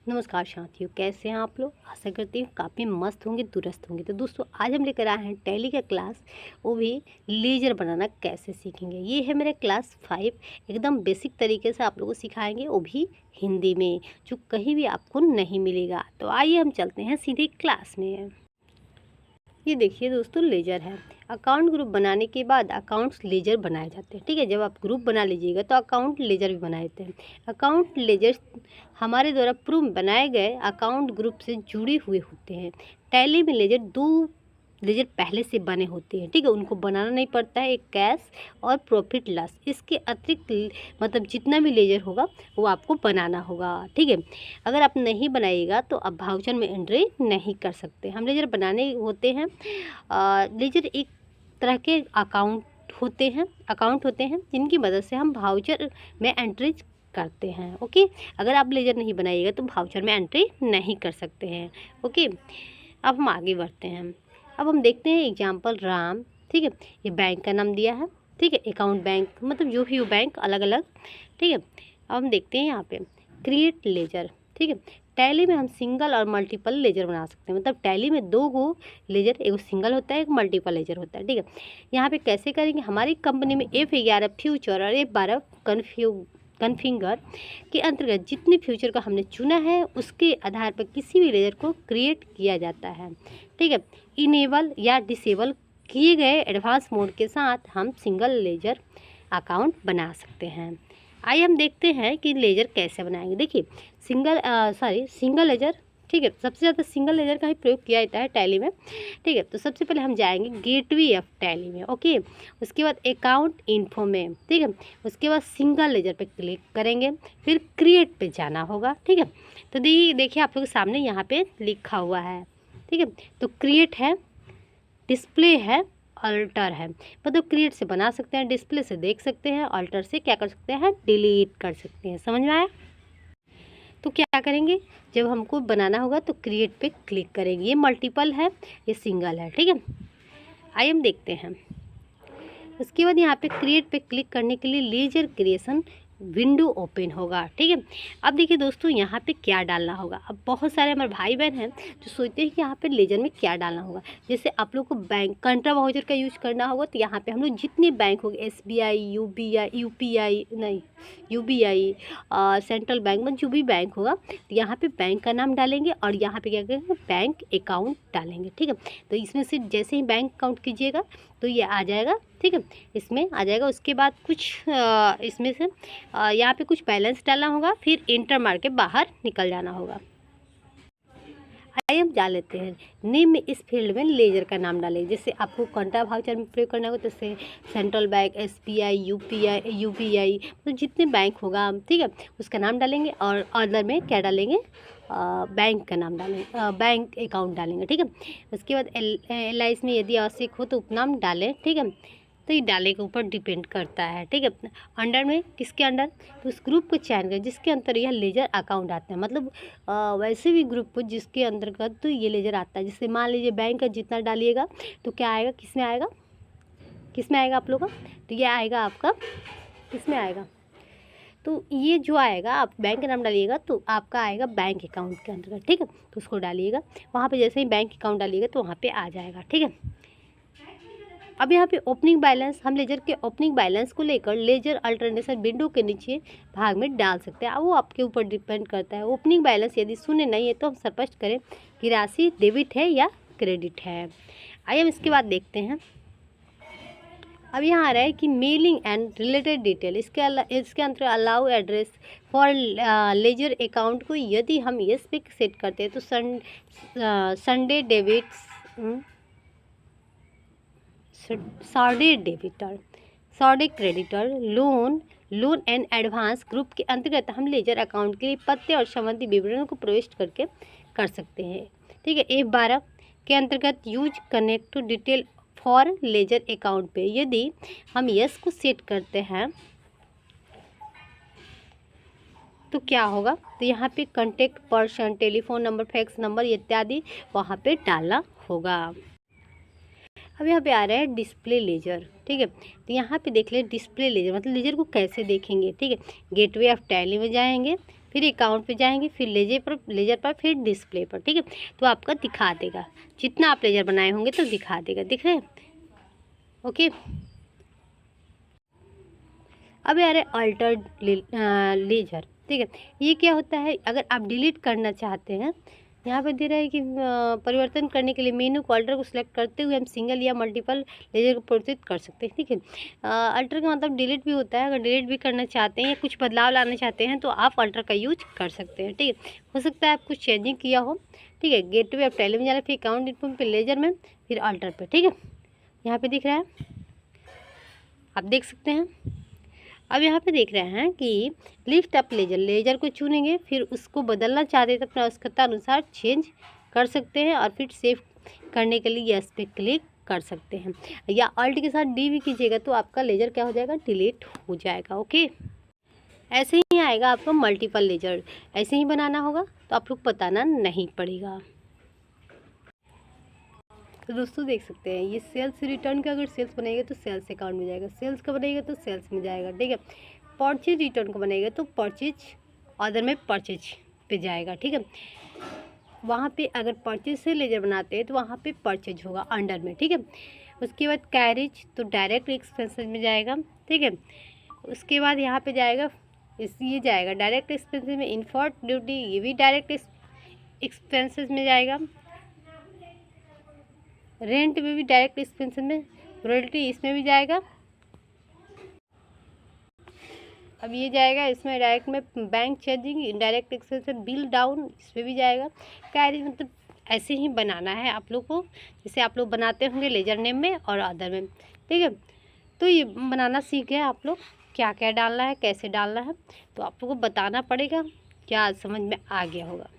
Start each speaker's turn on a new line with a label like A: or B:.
A: नमस्कार साथियों, कैसे हैं आप लोग। आशा करती हूँ काफ़ी मस्त होंगे, दुरुस्त होंगे। तो दोस्तों, आज हम लेकर आए हैं टैली का क्लास, वो भी लेजर बनाना कैसे सीखेंगे। ये है मेरा क्लास 5। एकदम बेसिक तरीके से आप लोगों को सिखाएंगे, वो भी हिंदी में, जो कहीं भी आपको नहीं मिलेगा। तो आइए हम चलते हैं सीधे क्लास में। ये देखिए दोस्तों, लेजर है। अकाउंट ग्रुप बनाने के बाद अकाउंट्स लेजर बनाए जाते हैं। ठीक है, जब आप ग्रुप बना लीजिएगा तो अकाउंट लेजर भी बनाए जाते हैं। अकाउंट लेजर हमारे द्वारा पूर्व बनाए गए अकाउंट ग्रुप से जुड़े हुए होते हैं। टैली में लेजर दो लेजर पहले से बने होते हैं। ठीक है, उनको बनाना नहीं पड़ता है। एक कैश और प्रॉफिट लॉस, इसके अतिरिक्त मतलब जितना भी लेजर होगा वो आपको बनाना होगा। ठीक है, अगर आप नहीं बनाइएगा तो आप वाउचर में एंट्री नहीं कर सकते। हम लेजर बनाने होते हैं। लेजर एक तरह के अकाउंट होते हैं जिनकी मदद से हम वाउचर में एंट्री करते हैं। ओके, अगर आप लेजर नहीं बनाइएगा तो वाउचर में एंट्री नहीं कर सकते हैं। ओके, अब हम आगे बढ़ते हैं। अब हम देखते हैं एग्जाम्पल राम। ठीक है, ये बैंक का नाम दिया है। ठीक है, अकाउंट बैंक मतलब जो भी हो बैंक अलग अलग। ठीक है, अब हम देखते हैं यहाँ पे क्रिएट लेजर। ठीक है, टैली में हम सिंगल और मल्टीपल लेजर बना सकते हैं। मतलब टैली में दो गो लेजर, एक सिंगल होता है, एक मल्टीपल लेजर होता है। ठीक है, यहाँ पे कैसे करेंगे, हमारी कंपनी में F11 फ्यूचर और F12 कन्फिगर के अंतर्गत जितने फ्यूचर का हमने चुना है उसके आधार पर किसी भी लेजर को क्रिएट किया जाता है। ठीक है, इनेबल या डिसेबल किए गए एडवांस मोड के साथ हम सिंगल लेजर अकाउंट बना सकते हैं। आइए हम देखते हैं कि लेजर कैसे बनाएंगे। देखिए, सिंगल लेजर। ठीक है, सबसे ज़्यादा सिंगल लेजर का ही प्रयोग किया जाता है टैली में। ठीक है, तो सबसे पहले हम जाएंगे गेटवे ऑफ टैली में। ओके, उसके बाद अकाउंट इन्फो में। ठीक है, उसके बाद सिंगल लेजर पे क्लिक करेंगे, फिर क्रिएट पे जाना होगा। ठीक है, तो देखिए आप लोग के सामने यहाँ पे लिखा हुआ है। ठीक है, तो क्रिएट है, डिस्प्ले है, अल्टर है। मतलब क्रिएट से बना सकते हैं, डिस्प्ले से देख सकते हैं, अल्टर से क्या कर सकते हैं, डिलीट कर सकते हैं। समझ में आया। तो क्या करेंगे, जब हमको बनाना होगा तो क्रिएट पे क्लिक करेंगे। ये मल्टीपल है, ये सिंगल है। ठीक है, आइए हम देखते हैं। उसके बाद यहाँ पे क्रिएट पे क्लिक करने के लिए लेजर क्रिएशन विंडो ओपन होगा। ठीक है, अब देखिए दोस्तों, यहाँ पे क्या डालना होगा। अब बहुत सारे हमारे भाई बहन हैं जो सोचते हैं कि यहाँ पे लेजर में क्या डालना होगा। जैसे आप लोग को बैंक कंट्रा वाउचर का यूज करना होगा तो यहाँ पे हम लोग जितने बैंक होंगे, SBI, UPI नहीं, UBI, सेंट्रल बैंक में जो भी बैंक होगा तो यहाँ पे बैंक का नाम डालेंगे और यहाँ पे क्या करेंगे, बैंक अकाउंट डालेंगे। ठीक है, तो इसमें से जैसे ही बैंक अकाउंट कीजिएगा तो ये आ जाएगा। ठीक है, इसमें आ जाएगा। उसके बाद कुछ इसमें से यहाँ पे कुछ बैलेंस डालना होगा, फिर इंटर मार के बाहर निकल जाना होगा। आइए हम जा लेते हैं। नेम में इस फील्ड में लेजर का नाम डालें। जैसे आपको कंट्रा वाउचर में प्रयोग करना होगा तो जैसे सेंट्रल बैंक, SBI, UPI मतलब जितने बैंक होगा, ठीक है, उसका नाम डालेंगे और अदर में क्या डालेंगे, बैंक का नाम डालेंगे, बैंक अकाउंट डालेंगे। ठीक है, उसके बाद LIS में यदि आवश्यक हो तो उपनाम डालें। ठीक है, तो ये डाले के ऊपर डिपेंड करता है। ठीक है, अंडर में किसके अंडर, तो उस ग्रुप को चयन करें जिसके अंदर यह लेजर अकाउंट आता है। मतलब वैसे भी ग्रुप को जिसके अंतर्गत तो ये लेजर आता है। जैसे मान लीजिए बैंक का जितना डालिएगा तो क्या आएगा, किस में आएगा आप लोग का, तो ये आएगा आपका, किस में आएगा, तो ये जो आएगा, आप बैंक का नाम डालिएगा तो आपका आएगा बैंक अकाउंट के अंतर्गत। ठीक है, तो उसको डालिएगा वहाँ पे। जैसे ही बैंक अकाउंट डालिएगा तो वहाँ पे आ जाएगा। ठीक है, अब यहाँ पे ओपनिंग बैलेंस, हम लेजर के ओपनिंग बैलेंस को लेकर लेजर अल्टरनेशन विंडो के नीचे भाग में डाल सकते हैं। अब वो आपके ऊपर डिपेंड करता है। ओपनिंग बैलेंस यदि शून्य नहीं है तो हम स्पष्ट करें कि राशि डेबिट है या क्रेडिट है। आइए हम इसके बाद देखते हैं। अब यहाँ आ रहा है कि मेलिंग एंड रिलेटेड डिटेल। इसके अंदर allow address for ledger account को यदि हम यस पे सेट करते हैं तो sundry debtors, sundry debtor, sundry creditor, loan and advance group के अंतर्गत हम लेजर अकाउंट के लिए पते और संबंधी विवरण को प्रविष्ट करके कर सकते हैं। ठीक है, F12 के अंतर्गत use connect to detail for ledger account पे यदि हम यस को सेट करते हैं तो क्या होगा, तो यहाँ पे contact person, telephone number, fax number इत्यादि वहाँ पे डालना होगा। अब यहाँ पे आ रहा है डिस्प्ले लेजर। ठीक है, तो यहाँ पे देख ले डिस्प्ले लेजर मतलब लेजर को कैसे देखेंगे। ठीक है, गेटवे ऑफ टैली में जाएंगे, फिर अकाउंट पे जाएंगे, फिर लेजर पर फिर डिस्प्ले पर, ठीक है। तो आपका दिखा देगा, जितना आप लेजर बनाए होंगे तो दिखा देगा, दिख रहे हैं। ओके, अब यार अल्टर लेजर, ठीक है। ये क्या होता है, अगर आप डिलीट करना चाहते हैं, यहाँ पे दे रहा है कि परिवर्तन करने के लिए मेनू को अल्टर को सिलेक्ट करते हुए हम सिंगल या मल्टीपल लेजर को प्रदर्शित कर सकते हैं, ठीक है। अल्टर का मतलब डिलीट भी होता है, अगर डिलीट भी करना चाहते हैं या कुछ बदलाव लाना चाहते हैं तो आप अल्टर का यूज कर सकते हैं, ठीक है। हो सकता है आप कुछ चेंजिंग किया हो, ठीक है। गेटवे ऑफ टैली में जाना, फिर अकाउंट इन्फो पे लेजर में, फिर अल्टर पे, ठीक है। यहाँ पे दिख रहा है, आप देख सकते हैं। अब यहाँ पे देख रहे हैं कि लिफ्ट अप लेजर, लेजर को चुनेंगे, फिर उसको बदलना चाहते हैं तो अपना आवश्यकता अनुसार चेंज कर सकते हैं, और फिर सेव करने के लिए यस पे क्लिक कर सकते हैं, या अल्ट के साथ डी भी कीजिएगा तो आपका लेजर क्या हो जाएगा, डिलीट हो जाएगा। ओके, ऐसे ही आएगा आपका मल्टीपल लेजर, ऐसे ही बनाना होगा, तो आप लोग बताना नहीं पड़ेगा। तो दोस्तों देख सकते हैं, ये सेल्स रिटर्न का अगर सेल्स बनाएगा तो सेल्स अकाउंट में जाएगा, सेल्स का बनाएगा तो सेल्स में जाएगा, ठीक है। परचेज रिटर्न को बनाएगा तो परचेज ऑर्डर में परचेज पे जाएगा, ठीक है। वहाँ पे अगर परचेज से लेजर बनाते हैं तो वहाँ पे परचेज होगा अंडर में, ठीक है। उसके बाद कैरेज तो डायरेक्ट एक्सपेंसेस में जाएगा, ठीक है। उसके बाद यहाँ पे जाएगा ये जाएगा डायरेक्ट एक्सपेंसेस में, इंपोर्ट ड्यूटी ये भी डायरेक्ट एक्सपेंसेस में जाएगा, रेंट में भी डायरेक्ट एक्सपेंस में, रॉयल्टी इसमें भी जाएगा। अब ये जाएगा इसमें डायरेक्ट में, bank charging indirect expense, bill down इसमें भी जाएगा। कैरेज मतलब ऐसे ही बनाना है आप लोग को, जैसे आप लोग बनाते होंगे लेजर नेम में और अदर में, ठीक है। तो ये बनाना सीख गए आप लोग, क्या क्या डालना है, कैसे डालना है, तो आप लोग को बताना पड़ेगा, क्या समझ में आ गया होगा।